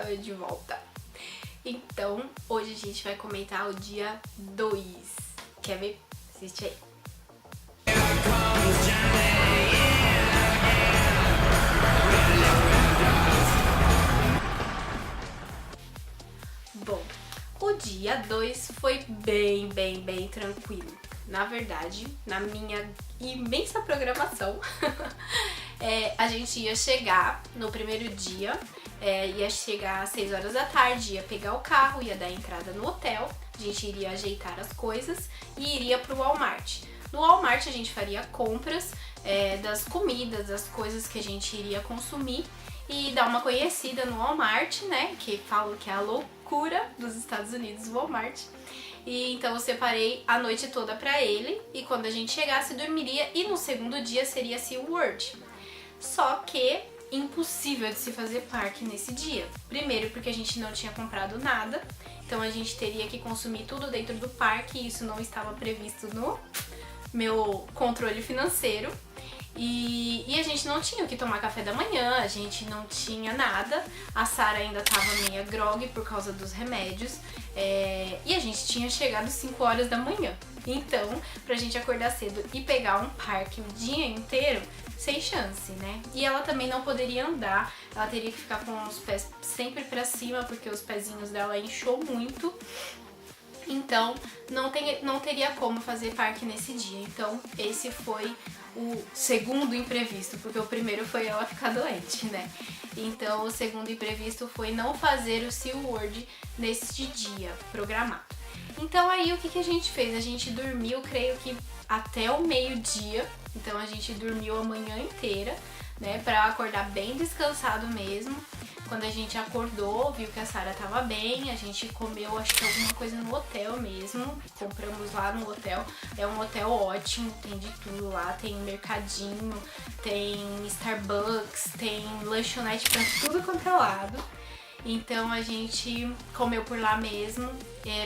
de volta. Então, hoje a gente vai comentar o dia 2. Quer ver? Assiste aí. Bom, o dia 2 foi bem tranquilo. Na verdade, na minha imensa programação, a gente ia chegar no primeiro dia, ia chegar às 6 horas da tarde, ia pegar o carro, ia dar entrada no hotel, a gente iria ajeitar as coisas e iria pro Walmart. No Walmart a gente faria compras das comidas, das coisas que a gente iria consumir e dar uma conhecida no Walmart, né, que falam que é a loucura dos Estados Unidos, Walmart. E então eu separei a noite toda pra ele e quando a gente chegasse dormiria e no segundo dia seria SeaWorld. Só que impossível de se fazer parque nesse dia. Primeiro porque a gente não tinha comprado nada, então a gente teria que consumir tudo dentro do parque e isso não estava previsto no meu controle financeiro. E a gente não tinha o que tomar café da manhã, a gente não tinha nada, a Sarah ainda tava meia grog por causa dos remédios, e a gente tinha chegado 5 horas da manhã. Então, pra gente acordar cedo e pegar um parque o dia inteiro, sem chance, né? E ela também não poderia andar, ela teria que ficar com os pés sempre pra cima, porque os pezinhos dela inchou muito. Então, não teria como fazer parque nesse dia. Então, esse foi o segundo imprevisto, porque o primeiro foi ela ficar doente, né? Então, o segundo imprevisto foi não fazer o SeaWorld nesse dia programado. Então, aí, o que a gente fez? A gente dormiu, creio que até o meio-dia. Então, a gente dormiu a manhã inteira, né? Pra acordar bem descansado mesmo. Quando a gente acordou, viu que a Sarah tava bem, a gente comeu, acho que alguma coisa no hotel mesmo, compramos lá no hotel, é um hotel ótimo, tem de tudo lá, tem mercadinho, tem Starbucks, tem lanchonete pra tudo quanto é lado. Então a gente comeu por lá mesmo,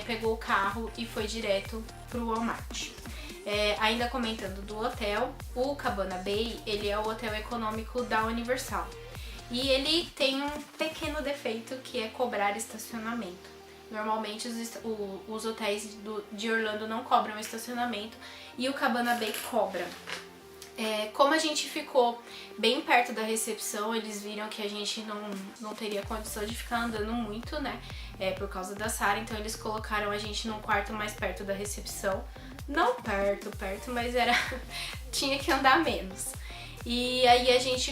pegou o carro e foi direto pro Walmart. Ainda comentando do hotel, o Cabana Bay, ele é o hotel econômico da Universal. E ele tem um pequeno defeito que é cobrar estacionamento. Normalmente os hotéis de Orlando não cobram estacionamento e o Cabana Bay cobra. Como a gente ficou bem perto da recepção, eles viram que a gente não teria condição de ficar andando muito, né? Por causa da Sarah, então eles colocaram a gente num quarto mais perto da recepção. Não perto, mas tinha que andar menos. E aí a gente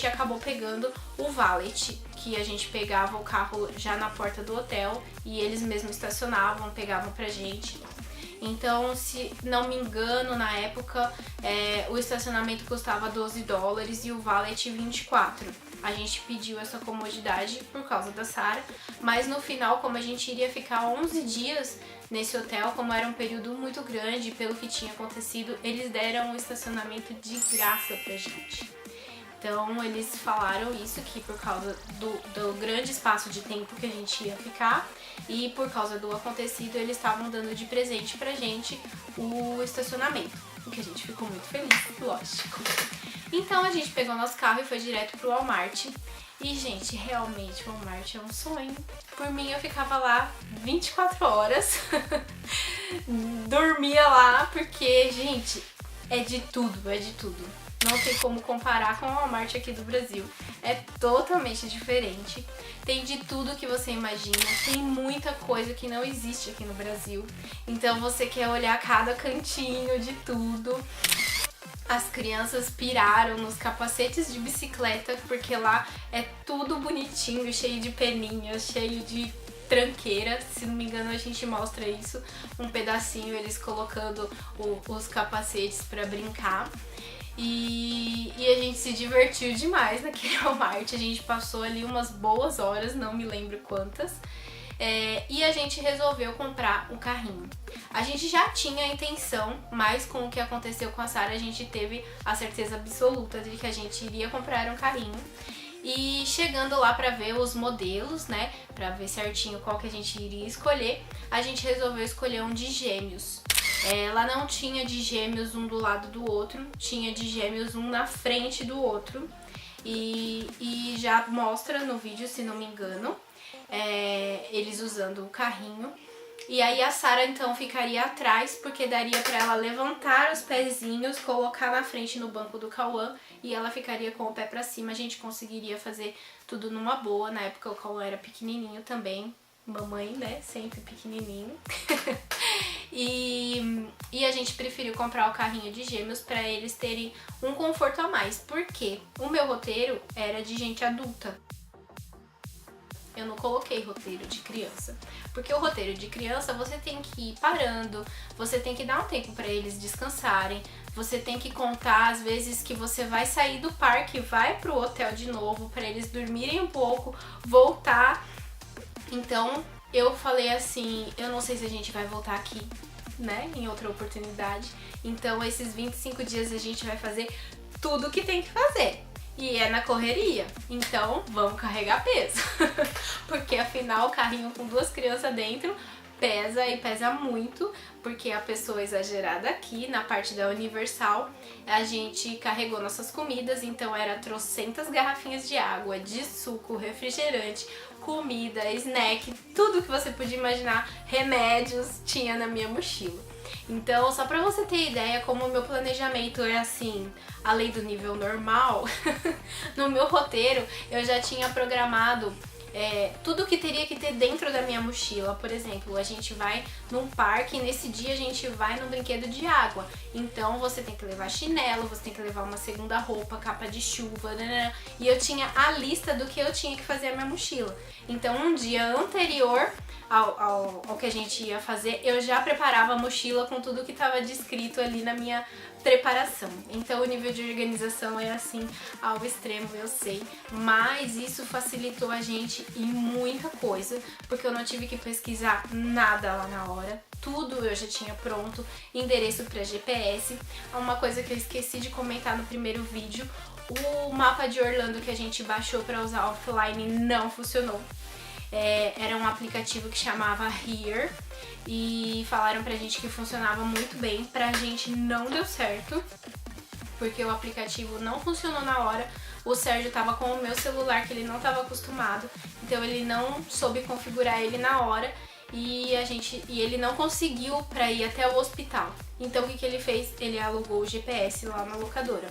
acabou pegando o valet, que a gente pegava o carro já na porta do hotel e eles mesmos estacionavam, pegavam pra gente. Então, se não me engano, na época o estacionamento custava $12 e o valet 24. A gente pediu essa comodidade por causa da Sarah, mas no final, como a gente iria ficar 11 dias nesse hotel, como era um período muito grande, pelo que tinha acontecido, eles deram um estacionamento de graça pra gente. Então eles falaram isso, que por causa do grande espaço de tempo que a gente ia ficar e por causa do acontecido, eles estavam dando de presente pra gente o estacionamento, o que a gente ficou muito feliz, lógico. Então a gente pegou nosso carro e foi direto pro Walmart. E, gente, realmente o Walmart é um sonho. Por mim, eu ficava lá 24 horas, dormia lá, porque, gente, é de tudo. Não tem como comparar com o Walmart aqui do Brasil. É totalmente diferente. Tem de tudo que você imagina. Tem muita coisa que não existe aqui no Brasil. Então você quer olhar cada cantinho de tudo. As crianças piraram nos capacetes de bicicleta, porque lá é tudo bonitinho, cheio de peninhas, cheio de tranqueira. Se não me engano, a gente mostra isso, um pedacinho, eles colocando os capacetes pra brincar. E a gente se divertiu demais naquele Walmart. A gente passou ali umas boas horas, não me lembro quantas. E a gente resolveu comprar um carrinho. A gente já tinha a intenção, mas com o que aconteceu com a Sarah, a gente teve a certeza absoluta de que a gente iria comprar um carrinho. E chegando lá pra ver os modelos, né, pra ver certinho qual que a gente iria escolher, a gente resolveu escolher um de gêmeos. Ela não tinha de gêmeos um do lado do outro, tinha de gêmeos um na frente do outro. E já mostra no vídeo, se não me engano, eles usando o carrinho. E aí a Sarah então ficaria atrás, porque daria pra ela levantar os pezinhos, colocar na frente no banco do Cauã e ela ficaria com o pé pra cima. A gente conseguiria fazer tudo numa boa. Na época o Cauã era pequenininho também, mamãe, né, sempre pequenininho. E a gente preferiu comprar o carrinho de gêmeos pra eles terem um conforto a mais. Porque o meu roteiro era de gente adulta. Eu não coloquei roteiro de criança, porque o roteiro de criança você tem que ir parando, você tem que dar um tempo para eles descansarem, você tem que contar às vezes que você vai sair do parque, vai pro hotel de novo para eles dormirem um pouco, voltar. Então eu falei assim, eu não sei se a gente vai voltar aqui, né, em outra oportunidade. Então esses 25 dias a gente vai fazer tudo o que tem que fazer. E é na correria, então vamos carregar peso. Porque afinal o carrinho com 2 crianças dentro pesa e pesa muito, porque a pessoa exagerada aqui na parte da Universal, a gente carregou nossas comidas, então era trocentas garrafinhas de água, de suco, refrigerante, comida, snack, tudo que você podia imaginar, remédios, tinha na minha mochila. Então, só pra você ter ideia como o meu planejamento é assim, além do nível normal, no meu roteiro eu já tinha programado tudo que teria que ter dentro da minha mochila. Por exemplo, a gente vai num parque e nesse dia a gente vai num brinquedo de água. Então você tem que levar chinelo, você tem que levar uma segunda roupa, capa de chuva, né? E eu tinha a lista do que eu tinha que fazer na minha mochila. Então um dia anterior ao que a gente ia fazer, eu já preparava a mochila com tudo que estava descrito ali na minha preparação. Então o nível de organização é assim ao extremo, eu sei, mas isso facilitou a gente em muita coisa, porque eu não tive que pesquisar nada lá na hora. Tudo eu já tinha pronto, endereço para GPS. Uma coisa que eu esqueci de comentar no primeiro vídeo, o mapa de Orlando que a gente baixou para usar offline não funcionou. Era um aplicativo que chamava Here e falaram pra gente que funcionava muito bem. Pra gente não deu certo, porque o aplicativo não funcionou na hora. O Sérgio tava com o meu celular que ele não tava acostumado, então ele não soube configurar ele na hora e ele não conseguiu pra ir até o hospital. Então o que ele fez? Ele alugou o GPS lá na locadora.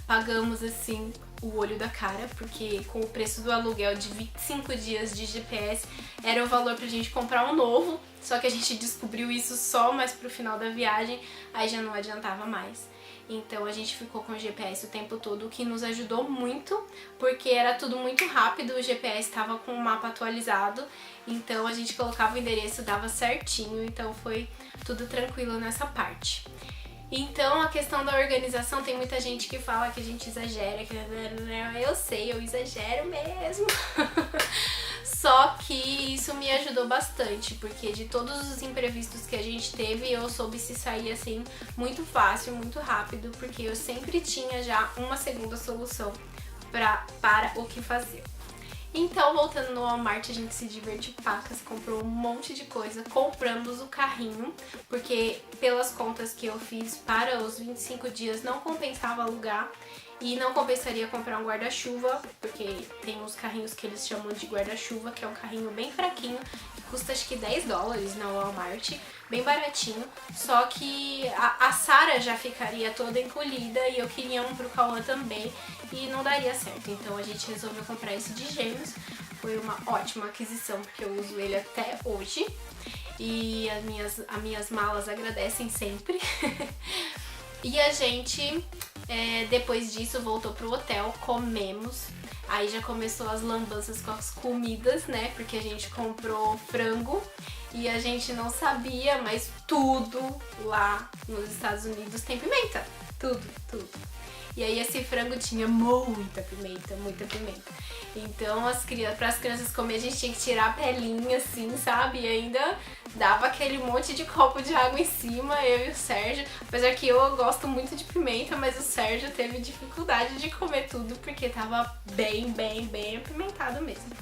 Pagamos assim o olho da cara, porque com o preço do aluguel de 25 dias de GPS era o valor pra gente comprar um novo, só que a gente descobriu isso só mais pro final da viagem, aí já não adiantava mais. Então a gente ficou com o GPS o tempo todo, o que nos ajudou muito, porque era tudo muito rápido, o GPS estava com o mapa atualizado, então a gente colocava o endereço, dava certinho, então foi tudo tranquilo nessa parte. Então a questão da organização, tem muita gente que fala que a gente exagera, que eu sei, eu exagero mesmo. Só que isso me ajudou bastante, porque de todos os imprevistos que a gente teve, eu soube se sair assim muito fácil, muito rápido, porque eu sempre tinha já uma segunda solução para o que fazer. Então, voltando no Walmart, a gente se divertiu pacas, comprou um monte de coisa, compramos o carrinho, porque pelas contas que eu fiz para os 25 dias não compensava alugar e não compensaria comprar um guarda-chuva, porque tem uns carrinhos que eles chamam de guarda-chuva, que é um carrinho bem fraquinho, que custa acho que $10 na Walmart, bem baratinho, só que a Sarah já ficaria toda encolhida e eu queria um pro Cauã também e não daria certo, então a gente resolveu comprar esse de gêmeos. Foi uma ótima aquisição, porque eu uso ele até hoje e as minhas malas agradecem sempre. E a gente, depois disso, voltou pro hotel, comemos. Aí já começou as lambanças com as comidas, né? Porque a gente comprou frango e a gente não sabia, mas tudo lá nos Estados Unidos tem pimenta. Tudo, tudo. E aí esse frango tinha muita pimenta, muita pimenta. Então para as crianças comer a gente tinha que tirar a pelinha assim, sabe? E ainda dava aquele monte de copo de água em cima, eu e o Sérgio. Apesar que eu gosto muito de pimenta, mas o Sérgio teve dificuldade de comer tudo porque tava bem apimentado mesmo.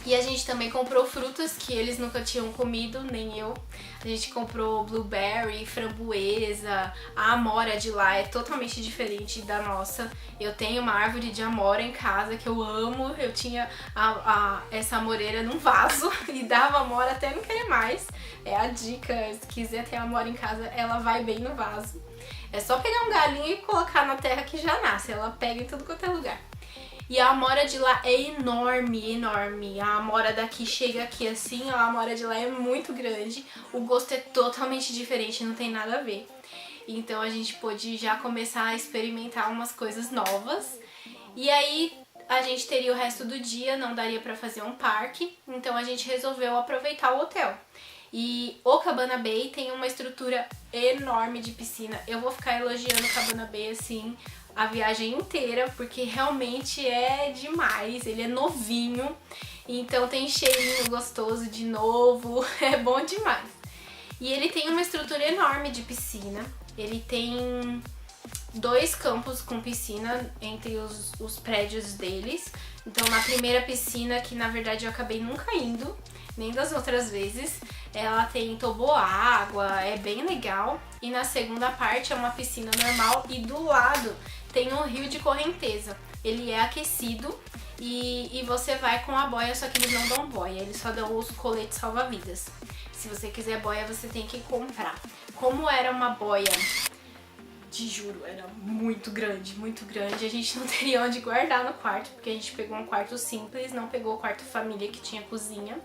E a gente também comprou frutas que eles nunca tinham comido, nem eu. A gente comprou blueberry, framboesa. A amora de lá é totalmente diferente da nossa. Eu tenho uma árvore de amora em casa que eu amo. Eu tinha essa amoreira num vaso e dava amora até não querer mais. É a dica, se quiser ter amora em casa, ela vai bem no vaso. É só pegar um galinho e colocar na terra que já nasce. Ela pega em tudo quanto é lugar. E a amora de lá é enorme, enorme. A amora daqui chega aqui assim, a amora de lá é muito grande. O gosto é totalmente diferente, não tem nada a ver. Então a gente pôde já começar a experimentar umas coisas novas. E aí a gente teria o resto do dia, não daria pra fazer um parque. Então a gente resolveu aproveitar o hotel. E o Cabana Bay tem uma estrutura enorme de piscina. Eu vou ficar elogiando o Cabana Bay assim a viagem inteira, porque realmente é demais. Ele é novinho, então tem cheirinho gostoso de novo, é bom demais. E ele tem uma estrutura enorme de piscina. Ele tem 2 campos com piscina entre os prédios deles. Então na primeira piscina, que na verdade eu acabei nunca indo, nem das outras vezes, ela tem toboágua, é bem legal. E na segunda parte é uma piscina normal e do lado tem um rio de correnteza. Ele é aquecido e você vai com a boia, só que eles não dão boia, eles só dão os coletes salva-vidas. Se você quiser boia, você tem que comprar. Como era uma boia, te juro, era muito grande, a gente não teria onde guardar no quarto, porque a gente pegou um quarto simples, não pegou o quarto família que tinha cozinha.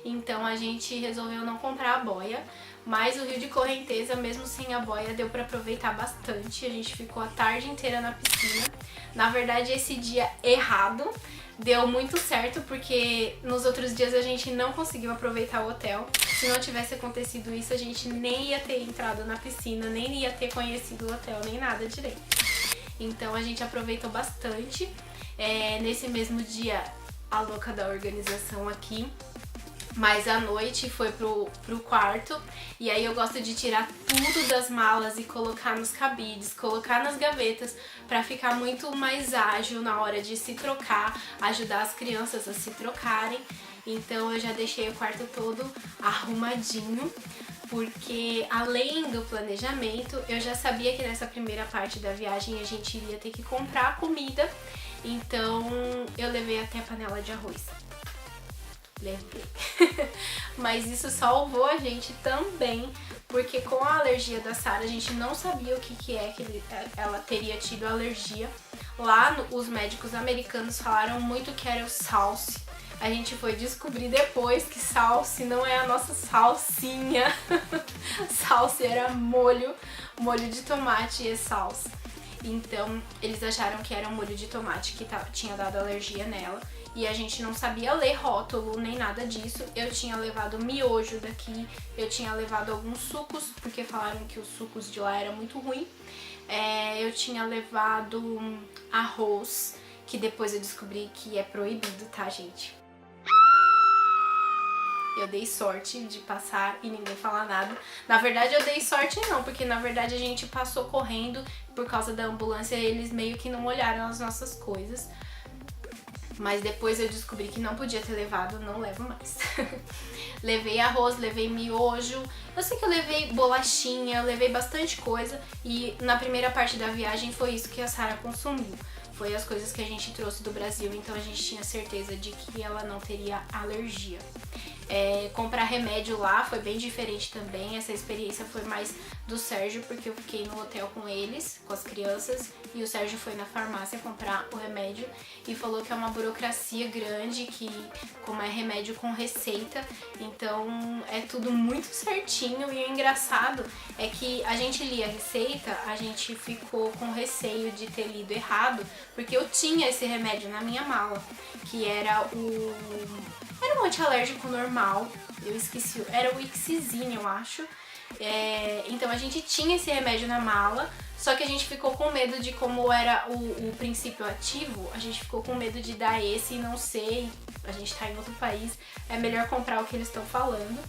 Então a gente resolveu não comprar a boia, mas o rio de correnteza, mesmo sem a boia, deu pra aproveitar bastante. A gente ficou a tarde inteira na piscina. Na verdade, esse dia errado deu muito certo, porque nos outros dias a gente não conseguiu aproveitar o hotel. Se não tivesse acontecido isso, a gente nem ia ter entrado na piscina, nem ia ter conhecido o hotel, nem nada direito. Então a gente aproveitou bastante. Nesse mesmo dia, a louca da organização aqui, mas à noite foi pro quarto, e aí eu gosto de tirar tudo das malas e colocar nos cabides, colocar nas gavetas, pra ficar muito mais ágil na hora de se trocar, ajudar as crianças a se trocarem. Então eu já deixei o quarto todo arrumadinho, porque além do planejamento, eu já sabia que nessa primeira parte da viagem a gente iria ter que comprar comida, então eu levei até a panela de arroz. Levei. Mas isso salvou a gente também, porque com a alergia da Sarah a gente não sabia o que é que ela teria tido alergia. Lá os médicos americanos falaram muito que era o salse. A gente foi descobrir depois que salse não é a nossa salsinha. Salse era molho de tomate e salsa. Então eles acharam que era um molho de tomate que tinha dado alergia nela. E a gente não sabia ler rótulo nem nada disso. Eu tinha levado miojo daqui, eu tinha levado alguns sucos, porque falaram que os sucos de lá eram muito ruins. Eu tinha levado arroz, que depois eu descobri que é proibido, tá, gente? Eu dei sorte de passar e ninguém falar nada. Na verdade eu dei sorte não, porque na verdade a gente passou correndo por causa da ambulância e eles meio que não olharam as nossas coisas. Mas depois eu descobri que não podia ter levado, não levo mais. Levei arroz, levei miojo, eu sei que eu levei bolachinha, eu levei bastante coisa. E na primeira parte da viagem foi isso que a Sarah consumiu. Foi as coisas que a gente trouxe do Brasil, então a gente tinha certeza de que ela não teria alergia. Comprar remédio lá foi bem diferente também. Essa experiência foi mais do Sérgio, porque eu fiquei no hotel com eles, com as crianças, e o Sérgio foi na farmácia comprar o remédio e falou que é uma burocracia grande, que como é remédio com receita, então é tudo muito certinho. E o engraçado é que a gente lia a receita, a gente ficou com receio de ter lido errado, porque eu tinha esse remédio na minha mala, que era um antialérgico normal, eu esqueci, era o Ixizine, eu acho. Então a gente tinha esse remédio na mala, só que a gente ficou com medo de como era o princípio ativo, a gente ficou com medo de dar esse e não sei, a gente tá em outro país, é melhor comprar o que eles estão falando.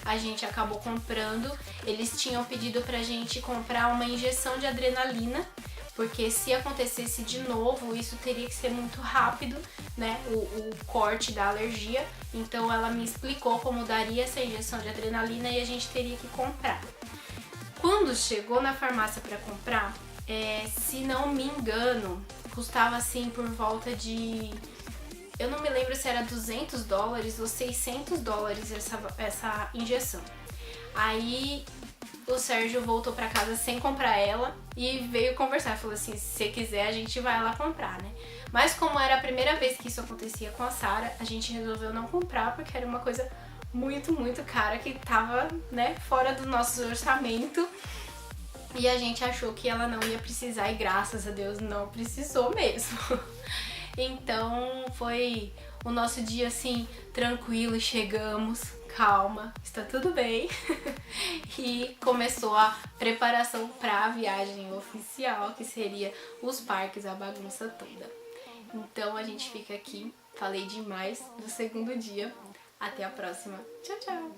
A gente acabou comprando, eles tinham pedido pra gente comprar uma injeção de adrenalina, porque se acontecesse de novo, isso teria que ser muito rápido, né, o corte da alergia. Então ela me explicou como daria essa injeção de adrenalina e a gente teria que comprar. Quando chegou na farmácia para comprar, se não me engano, custava assim por volta de... Eu não me lembro se era $200 ou $600 essa injeção. Aí o Sérgio voltou pra casa sem comprar ela e veio conversar. Falou assim, se você quiser a gente vai lá comprar, né? Mas como era a primeira vez que isso acontecia com a Sara, a gente resolveu não comprar porque era uma coisa muito, muito cara que tava, né, fora do nosso orçamento. E a gente achou que ela não ia precisar e graças a Deus não precisou mesmo. Então foi o nosso dia assim, tranquilo, chegamos, calma, está tudo bem. E começou a preparação para a viagem oficial, que seria os parques, a bagunça toda. Então a gente fica aqui, falei demais do segundo dia. Até a próxima. Tchau, tchau!